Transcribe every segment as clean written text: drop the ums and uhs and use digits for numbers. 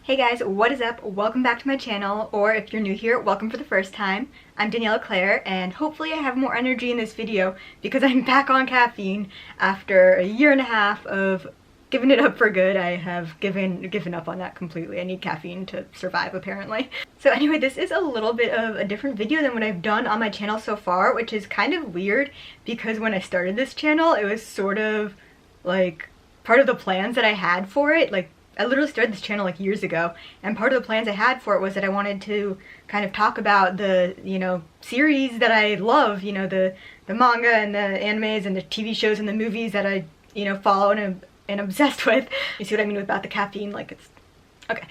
Hey guys, what is up? Welcome back to my channel, or if you're new here, welcome for the first time. I'm Daniella.claire, and hopefully I have more energy in this video because I'm back on caffeine after a year and a half of giving it up for good. I have given up on that completely. I need caffeine to survive, apparently. So anyway, this is a little bit of a different video than what I've done on my channel so far, which is kind of weird because when I started this channel, it was sort of like part of the plans that I had for it. Like, I literally started this channel like years ago, and part of the plans I had for it was that I wanted to kind of talk about the, series that I love, the manga and the animes and the TV shows and the movies that I, follow and am obsessed with. You see what I mean about the caffeine? Like, it's... okay.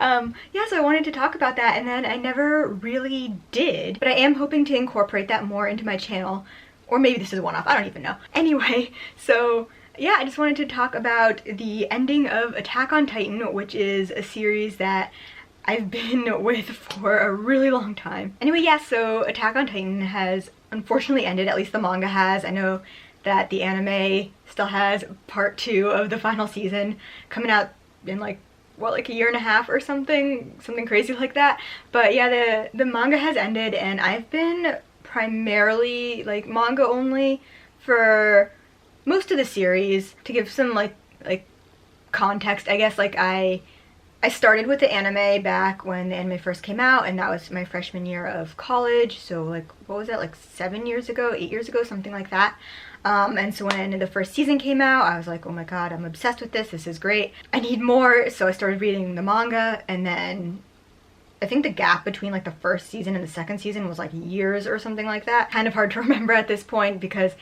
Yeah, so I wanted to talk about that, and then I never really did, but I am hoping to incorporate that more into my channel, or maybe this is a one-off, I don't even know. Anyway, so... yeah, I just wanted to talk about the ending of Attack on Titan, which is a series that I've been with for a really long time. Anyway, yeah, so Attack on Titan has unfortunately ended, at least the manga has. I know that the anime still has part 2 of the final season coming out in like a year and a half or something crazy like that. But yeah, the manga has ended, and I've been primarily like manga only for most of the series. To give some like context, I guess, like I started with the anime back when the anime first came out, and that was my freshman year of college, so like, what was that, like 7 years ago, 8 years ago, something like that. And so when the first season came out, I was like, oh my god, I'm obsessed with this is great, I need more. So I started reading the manga, and then I think the gap between like the first season and the second season was like years or something like that. Kind of hard to remember at this point because,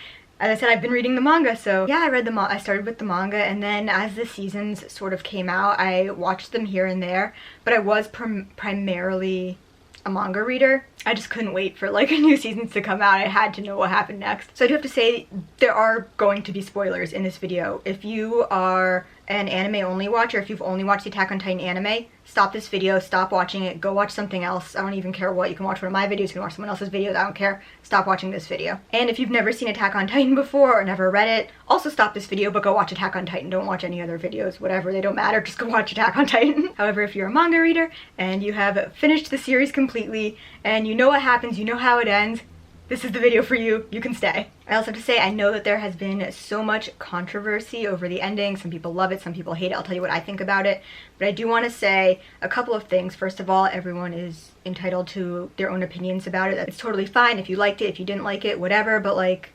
as I said, I've been reading the manga. So yeah, I started with the manga, and then as the seasons sort of came out, I watched them here and there, but I was primarily a manga reader. I just couldn't wait for like new seasons to come out. I had to know what happened next. So I do have to say, there are going to be spoilers in this video. If you are an anime only watcher, if you've only watched the Attack on Titan anime, stop this video, stop watching it, go watch something else. I don't even care what. You can watch one of my videos, you can watch someone else's videos, I don't care. Stop watching this video. And if you've never seen Attack on Titan before or never read it, also stop this video, but go watch Attack on Titan. Don't watch any other videos, whatever, they don't matter, just go watch Attack on Titan. However, if you're a manga reader and you have finished the series completely and you know what happens, you know how it ends, this is the video for you. You can stay. I also have to say, I know that there has been so much controversy over the ending. Some people love it, some people hate it. I'll tell you what I think about it. But I do want to say a couple of things. First of all, everyone is entitled to their own opinions about it. It's totally fine if you liked it, if you didn't like it, whatever. But like,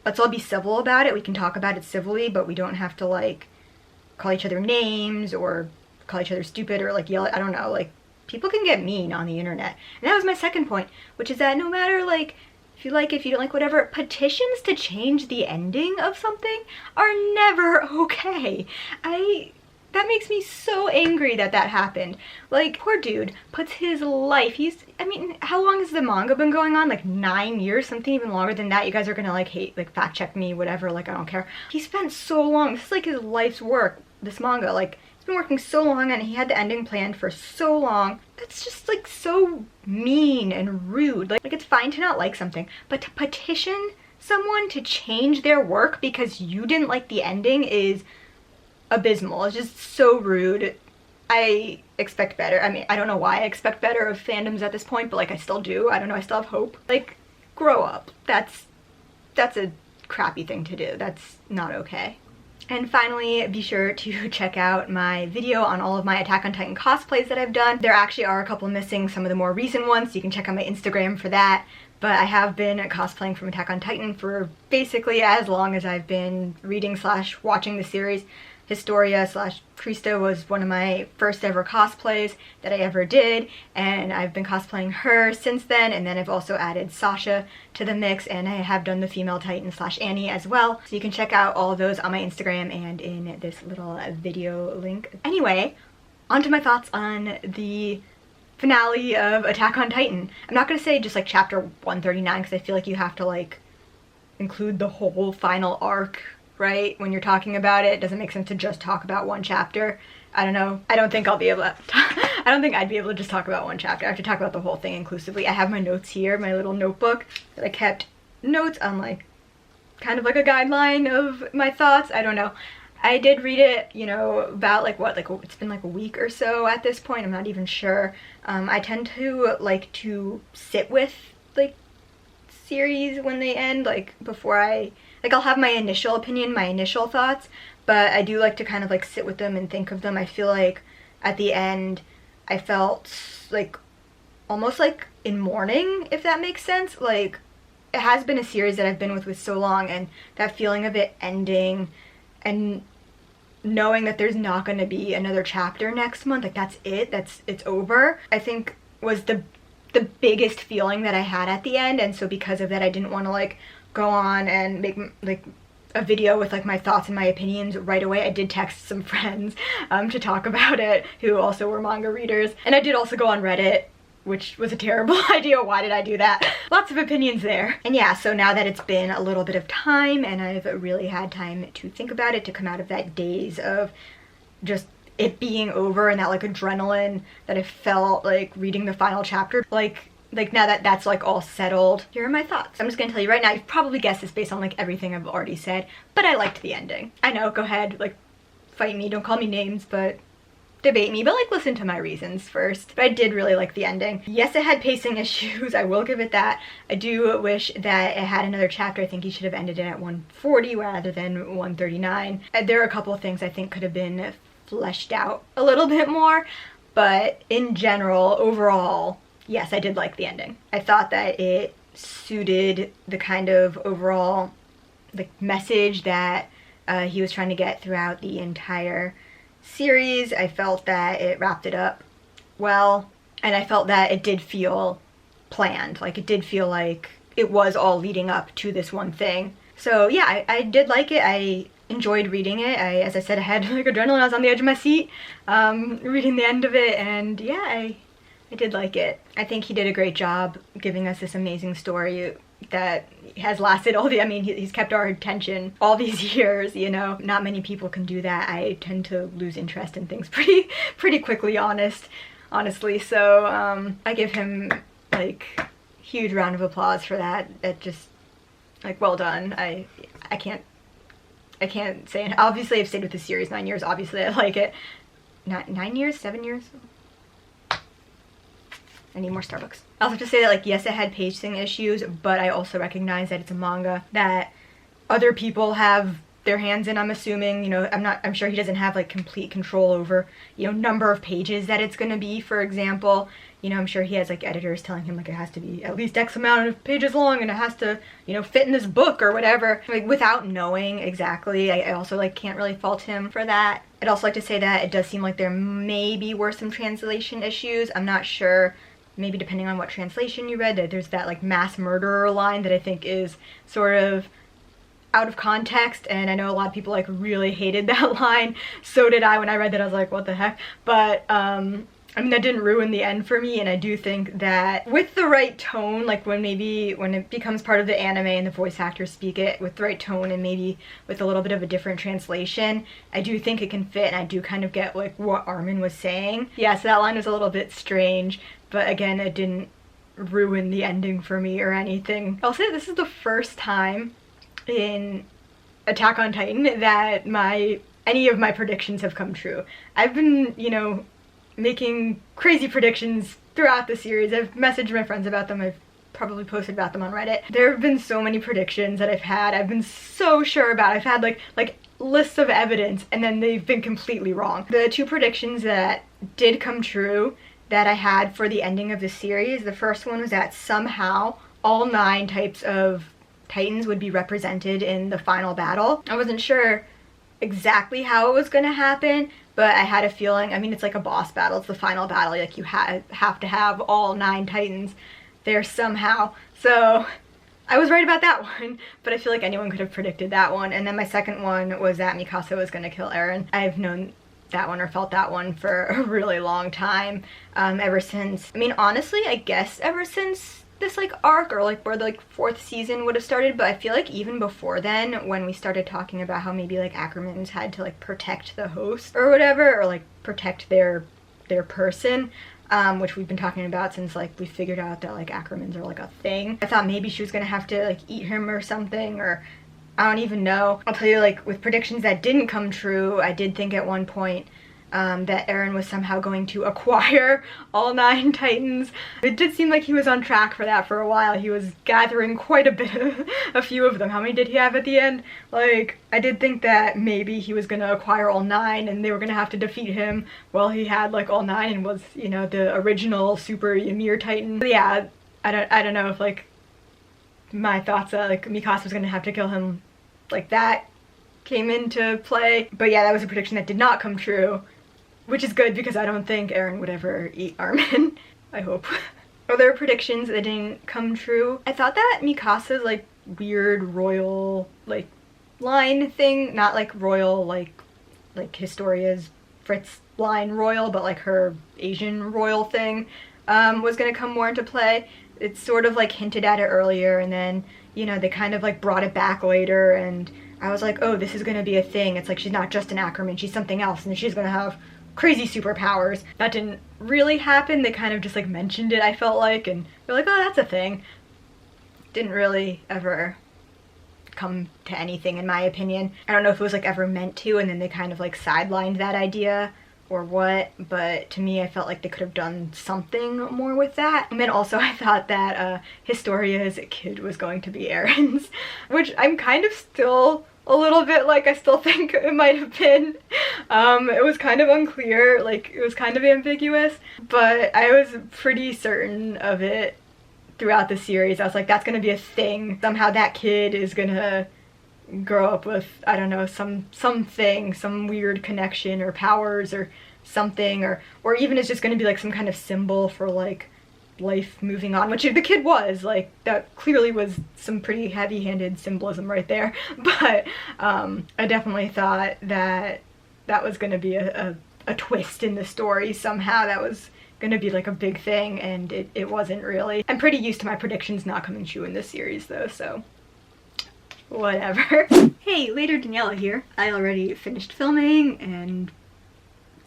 let's all be civil about it. We can talk about it civilly, but we don't have to like call each other names or call each other stupid or like yell at, I don't know, like people can get mean on the internet. And that was my second point, which is that no matter like, if you like it, if you don't like, whatever, petitions to change the ending of something are never okay. That makes me so angry that happened. Like, poor dude puts his life, I mean, how long has the manga been going on? Like 9 years, something even longer than that. You guys are gonna like hate, like fact check me, whatever, like I don't care. He spent so long, this is like his life's work, this manga, like he's been working so long and he had the ending planned for so long. That's just like so mean and rude. Like it's fine to not like something, but to petition someone to change their work because you didn't like the ending is abysmal. It's just so rude. I expect better. I mean, I don't know why I expect better of fandoms at this point, but like I still do. I don't know, I still have hope. Like, grow up. That's a crappy thing to do. That's not okay. And finally, be sure to check out my video on all of my Attack on Titan cosplays that I've done. There actually are a couple missing, some of the more recent ones, so you can check out my Instagram for that. But I have been cosplaying from Attack on Titan for basically as long as I've been reading / watching the series. Historia / Krista was one of my first ever cosplays that I ever did, and I've been cosplaying her since then, and then I've also added Sasha to the mix, and I have done the female Titan / Annie as well. So you can check out all of those on my Instagram and in this little video link. Anyway, on to my thoughts on the finale of Attack on Titan. I'm not going to say just like chapter 139 because I feel like you have to like include the whole final arc, right? When you're talking about it, it doesn't make sense to just talk about one chapter. I don't know. I don't think I'll be able to, I don't think I'd be able to just talk about one chapter. I have to talk about the whole thing inclusively. I have my notes here, my little notebook that I kept notes on, like, kind of like a guideline of my thoughts. I don't know. I did read it, you know, about like what, like it's been like a week or so at this point. I'm not even sure. I tend to like to sit with like series when they end, like before I'll have my initial opinion, my initial thoughts, but I do like to kind of like sit with them and think of them. I feel like at the end I felt like almost like in mourning, if that makes sense. Like, it has been a series that I've been with so long, and that feeling of it ending and knowing that there's not going to be another chapter next month, like that's it's over, I think was the biggest feeling that I had at the end. And so because of that, I didn't want to like go on and make like a video with like my thoughts and my opinions right away. I did text some friends to talk about it who also were manga readers, and I did also go on Reddit, which was a terrible idea. Why did I do that? Lots of opinions there. And yeah, so now that it's been a little bit of time and I've really had time to think about it, to come out of that daze of just it being over and that like adrenaline that I felt like reading the final chapter, like now that that's like all settled, here are my thoughts. I'm just gonna tell you right now, you've probably guessed this based on like everything I've already said, but I liked the ending. I know, go ahead, like fight me, don't call me names, but debate me, but like listen to my reasons first. But I did really like the ending. Yes, it had pacing issues, I will give it that. I do wish that it had another chapter. I think he should have ended it at 140 rather than 139. There are a couple of things I think could have been fleshed out a little bit more, but in general, overall, yes, I did like the ending. I thought that it suited the kind of overall like message that he was trying to get throughout the entire series. I felt that it wrapped it up well, and I felt that it did feel planned. Like it did feel like it was all leading up to this one thing. So yeah, I did like it. I enjoyed reading it. As I said, I had like adrenaline. I was on the edge of my seat reading the end of it, and yeah, I did like it. I think he did a great job giving us this amazing story that has lasted all the, I mean, he's kept our attention all these years, you know. Not many people can do that. I tend to lose interest in things pretty quickly, honestly. So I give him like huge round of applause for that. That just like, well done. I can't say it. Obviously I've stayed with the series 9 years. Obviously I like it. Not 9 years, 7 years. I need more Starbucks. I also have to say that, like, yes, it had pacing issues, but I also recognize that it's a manga that other people have their hands in, I'm assuming. You know, I'm sure he doesn't have, like, complete control over, you know, number of pages that it's gonna be, for example. You know, I'm sure he has, like, editors telling him, like, it has to be at least X amount of pages long and it has to, you know, fit in this book or whatever. Like, without knowing exactly, I also, like, can't really fault him for that. I'd also like to say that it does seem like there maybe were some translation issues. I'm not sure. Maybe depending on what translation you read, that there's that like mass murderer line that I think is sort of out of context, and I know a lot of people like really hated that line. So did I. When I read that, I was like, what the heck? But I mean, that didn't ruin the end for me, and I do think that with the right tone, like when it becomes part of the anime and the voice actors speak it with the right tone and maybe with a little bit of a different translation, I do think it can fit, and I do kind of get like what Armin was saying. Yeah, so that line was a little bit strange, but again, it didn't ruin the ending for me or anything. I'll say this is the first time in Attack on Titan that any of my predictions have come true. I've been, you know, making crazy predictions throughout the series. I've messaged my friends about them. I've probably posted about them on Reddit. There have been so many predictions that I've been so sure about. I've had like lists of evidence, and then they've been completely wrong. The two predictions that did come true that I had for the ending of the series, the first one was that somehow all 9 types of Titans would be represented in the final battle. I wasn't sure exactly how it was going to happen, but I had a feeling. I mean, it's like a boss battle. It's the final battle. Like, you have to have all 9 Titans there somehow. So I was right about that one, but I feel like anyone could have predicted that one. And then my second one was that Mikasa was going to kill Eren. I've known that one or felt that one for a really long time, ever since, I mean, honestly, I guess ever since this like arc, or like where the like 4th season would have started, but I feel like even before then, when we started talking about how maybe like Ackermans had to like protect the host or whatever, or like protect their person, which we've been talking about since like we figured out that like Ackermans are like a thing. I thought maybe she was gonna have to like eat him or something, or I don't even know. I'll tell you, like, with predictions that didn't come true, I did think at one point that Eren was somehow going to acquire all 9 Titans. It did seem like he was on track for that for a while. He was gathering quite a bit of, a few of them. How many did he have at the end? Like, I did think that maybe he was gonna acquire all 9 and they were gonna have to defeat him while he had like all 9 and was, you know, the original Super Ymir Titan. But yeah, I don't know if like my thoughts that like Mikasa was gonna have to kill him like that came into play. But yeah, that was a prediction that did not come true. Which is good because I don't think Eren would ever eat Armin. I hope. Other predictions that didn't come true. I thought that Mikasa's like weird royal like line thing, not like royal like Historia's Fritz line royal, but like her Asian royal thing was gonna come more into play. It's sort of like hinted at it earlier and then, you know, they kind of like brought it back later and I was like, oh, this is gonna be a thing. It's like she's not just an Ackerman, she's something else and she's gonna have crazy superpowers. That didn't really happen. They kind of just like mentioned it, I felt like, and they're like, oh, that's a thing. Didn't really ever come to anything in my opinion. I don't know if it was like ever meant to and then they kind of like sidelined that idea or what, but to me I felt like they could have done something more with that. And then also I thought that Historia's kid was going to be Eren's, which I'm kind of still a little bit like, I still think it might have been. It was kind of unclear, like it was kind of ambiguous, but I was pretty certain of it throughout the series. I was like, that's gonna be a thing. Somehow that kid is gonna grow up with, I don't know, something, some weird connection or powers or something, or even it's just gonna be like some kind of symbol for like life moving on, which the kid was, like that clearly was some pretty heavy-handed symbolism right there. But I definitely thought that that was gonna be a twist in the story somehow. That was gonna be like a big thing and it wasn't really. I'm pretty used to my predictions not coming true in this series though, so whatever. Hey, later Daniela here. I already finished filming and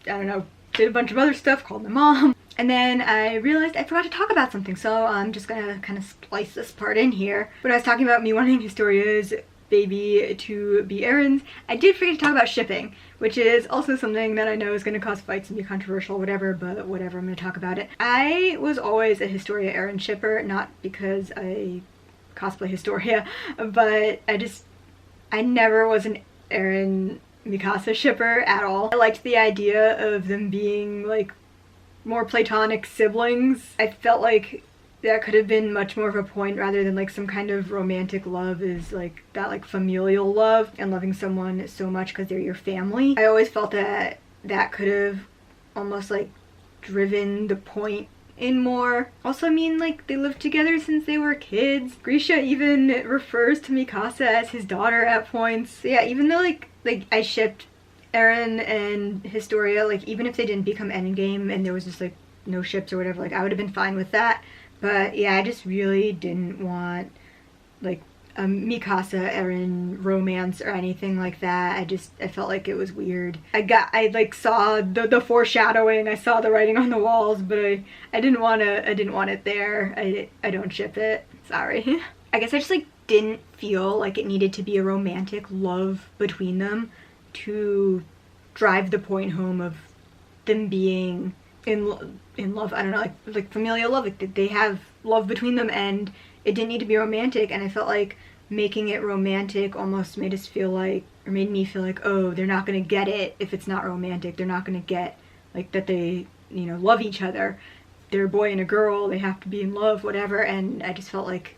I don't know, did a bunch of other stuff, called my mom. And then I realized I forgot to talk about something, so I'm just gonna kind of splice this part in here. When I was talking about me wanting Historia's baby to be Eren's, I did forget to talk about shipping, which is also something that I know is gonna cause fights and be controversial, whatever, but whatever, I'm gonna talk about it. I was always a Historia Eren shipper, not because I cosplay Historia, but I never was an Eren Mikasa shipper at all. I liked the idea of them being like more platonic siblings. I felt like that could have been much more of a point rather than like some kind of romantic love, is like that like familial love and loving someone so much because they're your family. I always felt that that could have almost like driven the point in more. Also, I mean, like they lived together since they were kids. Grisha even refers to Mikasa as his daughter at points. So yeah, even though like I shipped Eren and Historia, like even if they didn't become endgame and there was just like no ships or whatever, like I would have been fine with that. But yeah, I just really didn't want like a Mikasa Eren romance or anything like that. I felt like it was weird. I like saw the foreshadowing, I saw the writing on the walls, but I didn't want it there. I don't ship it. Sorry. I guess I just like didn't feel like it needed to be a romantic love between them to drive the point home of them being in love. I don't know, like familial love, like they have love between them and it didn't need to be romantic. And I felt like making it romantic almost made us feel like, or made me feel like, oh, they're not gonna get it if it's not romantic. They're not gonna get like that they, you know, love each other. They're a boy and a girl, they have to be in love, whatever. And I just felt like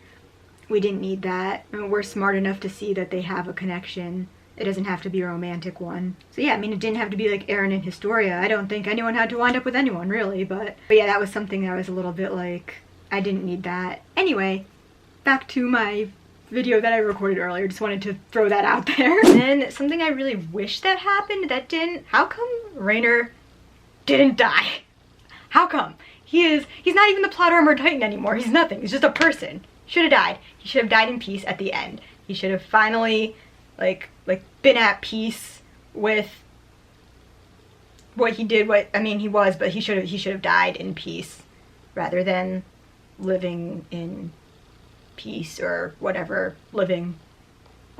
we didn't need that. I mean, we're smart enough to see that they have a connection. It doesn't have to be a romantic one. So yeah, I mean, it didn't have to be like Eren and Historia. I don't think anyone had to wind up with anyone, really, but yeah, that was something that I was a little bit like, I didn't need that. Anyway, back to my video that I recorded earlier. Just wanted to throw that out there. And then something I really wish that happened that didn't. How come Rainer didn't die? How come? He's not even the plot armor Titan anymore. He's nothing. He's just a person. Should have died. He should have died in peace at the end. He should have finally like been at peace with what he did. I mean, he was, but he should have died in peace rather than living in peace or whatever living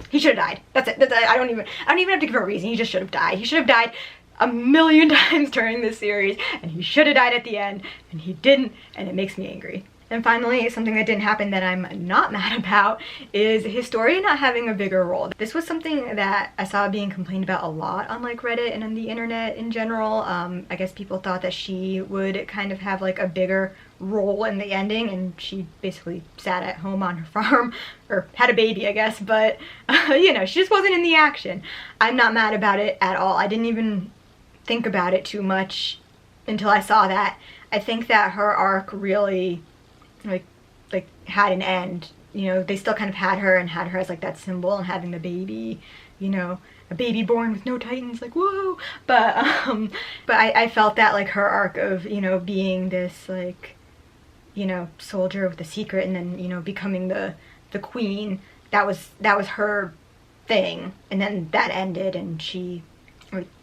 He should have died. That's it. I don't even have to give a reason. He just should have died. He should have died a million times during this series, and he should have died at the end, and he didn't, and it makes me angry. And finally, something that didn't happen that I'm not mad about is Historia not having a bigger role. This was something that I saw being complained about a lot on like Reddit and on the internet in general. I guess people thought that she would kind of have like a bigger role in the ending, and she basically sat at home on her farm, or had a baby, I guess, but you know, she just wasn't in the action. I'm not mad about it at all. I didn't even think about it too much until I saw that. I think that her arc really like had an end. You know, they still kind of had her as like that symbol, and having the baby, you know, a baby born with no titans, like whoa. But I felt that like her arc of, you know, being this like, you know, soldier with a secret, and then, you know, becoming the queen, that was her thing, and then that ended, and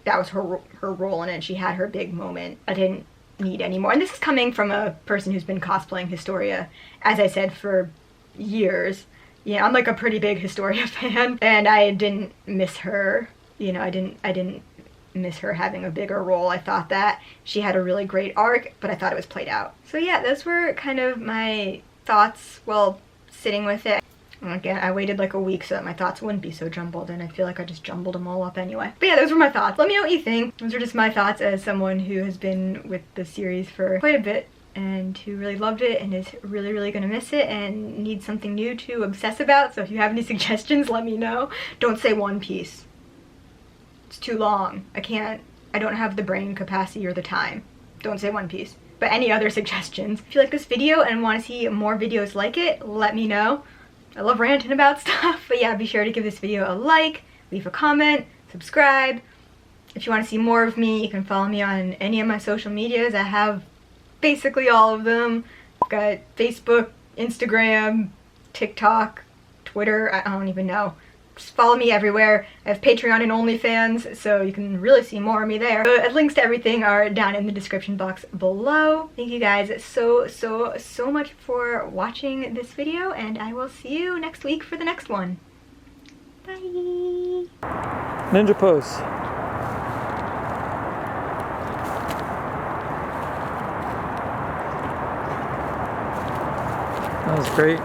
that was her role in it. She had her big moment. I didn't need anymore. And this is coming from a person who's been cosplaying Historia, as I said, for years. Yeah, I'm like a pretty big Historia fan, and I didn't miss her. You know, I didn't miss her having a bigger role. I thought that she had a really great arc, but I thought it was played out. So yeah, those were kind of my thoughts while sitting with it. And again, I waited like a week so that my thoughts wouldn't be so jumbled, and I feel like I just jumbled them all up anyway. But yeah, those were my thoughts. Let me know what you think. Those are just my thoughts as someone who has been with the series for quite a bit, and who really loved it and is really, really gonna miss it and needs something new to obsess about. So if you have any suggestions, let me know. Don't say One Piece. It's too long. I don't have the brain capacity or the time. Don't say One Piece. But any other suggestions? If you like this video and want to see more videos like it, let me know. I love ranting about stuff. But yeah, be sure to give this video a like, leave a comment, subscribe. If you want to see more of me, you can follow me on any of my social medias. I have basically all of them. I've got Facebook, Instagram, TikTok, Twitter, I don't even know. Just follow me everywhere. I have Patreon and OnlyFans, so you can really see more of me there. Links to everything are down in the description box below. Thank you guys so much for watching this video, and I will see you next week for the next one. Bye! Ninja pose. That was great.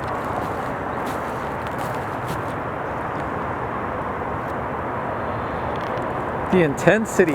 The intensity.